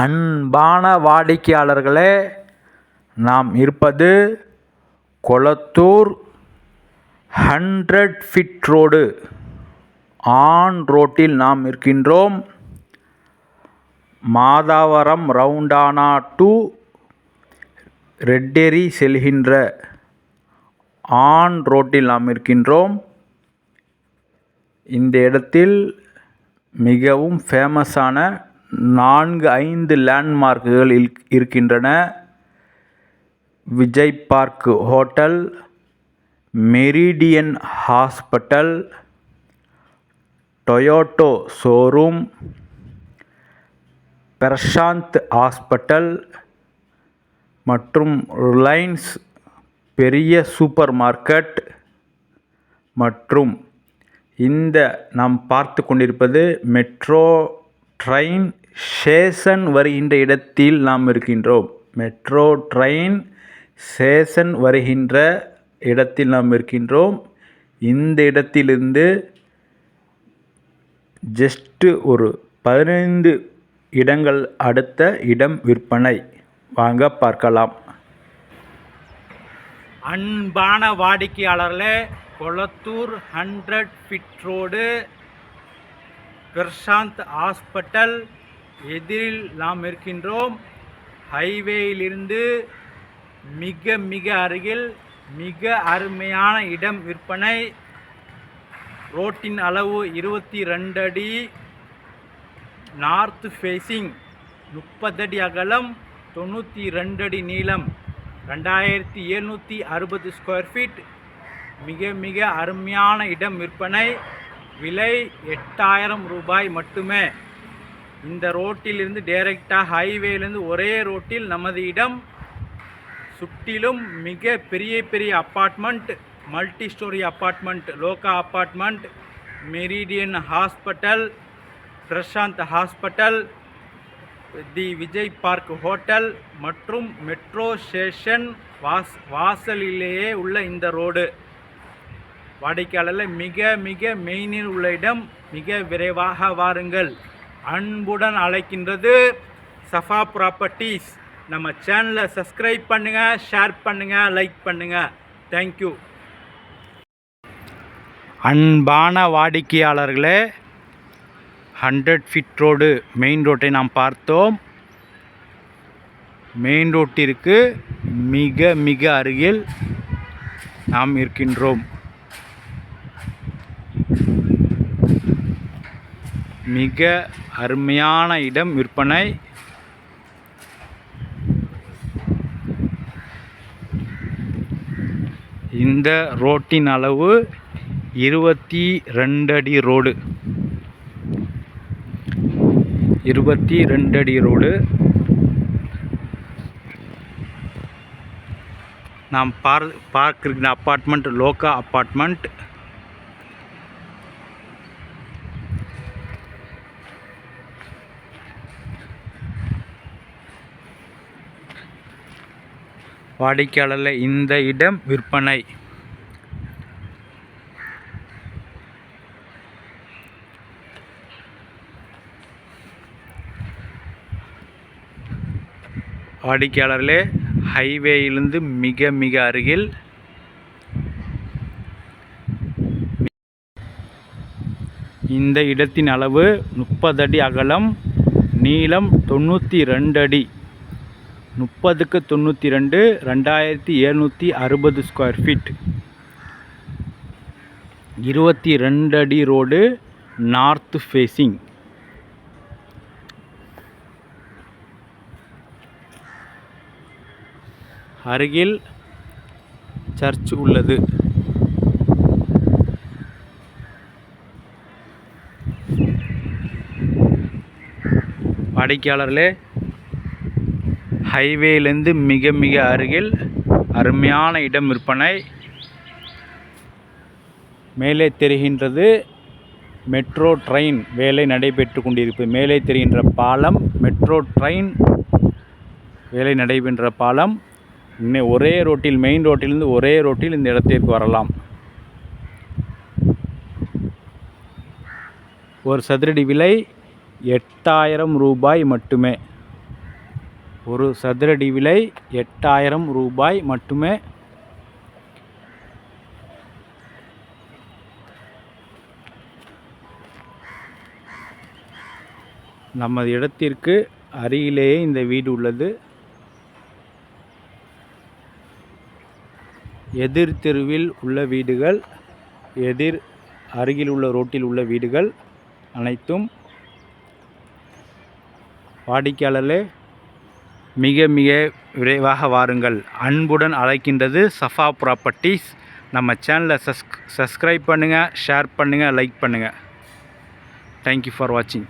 அன்பான வாடிக்கையாளர்களே, நாம் இருப்பது கொளத்தூர் 100 ஃபீட் ரோடு ஆன் ரோட்டில் நாம் இருக்கின்றோம். மாதவரம் ரவுண்டானா டு ரெட்டேரி செல்கின்ற ஆன் ரோட்டில் நாம் இருக்கின்றோம். இந்த இடத்தில் மிகவும் ஃபேமஸான 4-5 லேண்ட்மார்க்குகள் இருக்கின்றன. Vijay park hotel, Meridien hospital, Toyota showroom, Prashanth hospital மற்றும் ரிலையன்ஸ் பெரிய சூப்பர் மார்க்கெட் மற்றும் இந்த நாம் பார்த்து கொண்டிருப்பது மெட்ரோ ட்ரெயின் ஸ்டேஷன் வருகின்ற இடத்தில் நாம் இருக்கின்றோம். மெட்ரோ ட்ரெயின் ஸ்டேஷன் வருகின்ற இடத்தில் நாம் இருக்கின்றோம். இந்த இடத்திலிருந்து ஜஸ்ட்டு ஒரு 15 இடங்கள் அடுத்த இடம் விற்பனை. வாங்க பார்க்கலாம். அன்பான வாடிக்கையாளர்களே, Kolathur 100 feet road Prashanth hospital எதிரில் நாம் இருக்கின்றோம். ஹைவேயிலிருந்து மிக மிக அருகில் மிக அருமையான இடம் விற்பனை. ரோட்டின் அளவு 22 அடி, நார்த் ஃபேஸிங் 30 அடி அகலம், 92 அடி நீளம், 2760 ஸ்கொயர் ஃபீட். மிக மிக அருமையான இடம் விற்பனை. விலை 8000 ரூபாய் மட்டுமே. இந்த ரோட்டிலிருந்து டைரெக்டாக ஹைவேலேருந்து ஒரே ரோட்டில் நமது இடம். சுற்றிலும் மிக பெரிய பெரிய அப்பார்ட்மெண்ட், மல்டி ஸ்டோரி அப்பார்ட்மெண்ட், லோகா apartment, Meridian hospital, Prashanth hospital, the Vijay park hotel மற்றும் மெட்ரோ ஸ்டேஷன் வாசலிலேயே உள்ள இந்த ரோடு. வாடிக்கையாளர்கள் மிக மிக மெயினில் உள்ள இடம். மிக விரைவாக வாருங்கள். அன்புடன் அழைக்கின்றது சஃபா ப்ராப்பர்ட்டிஸ். நம்ம சேனலை சப்ஸ்கிரைப் பண்ணுங்கள், ஷேர் பண்ணுங்கள், லைக் பண்ணுங்கள். தேங்க்யூ. அன்பான வாடிக்கையாளர்களே, 100 ஃபீட் ரோடு மெயின் ரோட்டை நாம் பார்த்தோம். மெயின் ரோட்டிற்கு மிக மிக அருகில் நாம் இருக்கின்றோம். மிக அருமையான இடம் விற்பனை. இந்த ரோட்டின் அளவு 22 அடி ரோடு. 22 அடி ரோடு. நாம் பார்க்கிற அப்பார்ட்மெண்ட் லோகா அப்பார்ட்மெண்ட். வாடிக்கையாளர்கள் இந்த இடம் விற்பனை. வாடிக்கையாளர்களே, ஹைவேயிலிருந்து மிக மிக அருகில். இந்த இடத்தின் அளவு 30 அடி அகலம், நீளம் 92 அடி. 30க்கு 92, 2760 ஸ்கொயர் ஃபீட். 22 அடி ரோடு, நார்த் ஃபேஸிங். அருகில் சர்ச் உள்ளது. வாடிக்கையாளர்களே, ஹைவேலேருந்து மிக மிக அருகில் அருமையான இடம் விற்பனை. மேலே தெரிகின்றது மெட்ரோ ட்ரெயின் வேலை நடைபெற்று கொண்டிருப்பது. மேலே தெரிகின்ற பாலம் மெட்ரோ ட்ரெயின் வேலை நடைபெற்ற பாலம். இன்னும் ஒரே ரோட்டில், மெயின் ரோட்டிலிருந்து ஒரே ரோட்டில் இந்த இடத்திற்கு வரலாம். ஒரு சதுரடி விலை 8000 ரூபாய் மட்டுமே. ஒரு சதுரடி விலை 8000 ரூபாய் மட்டுமே. நமது இடத்திற்கு அருகிலேயே இந்த வீடு உள்ளது. எதிர் தெருவில் உள்ள வீடுகள், அருகில் உள்ள ரோட்டில் உள்ள வீடுகள் அனைத்தும் வாடிக்கையாளர்களே மிக மிக விரைவாக வாருங்கள். அன்புடன் அழைக்கின்றது சஃபா ப்ராப்பர்ட்டிஸ். நம்ம சேனலை சப்ஸ்கிரைப் பண்ணுங்கள், ஷேர் பண்ணுங்கள், லைக் பண்ணுங்கள். தேங்க்யூ ஃபார் வாட்சிங்.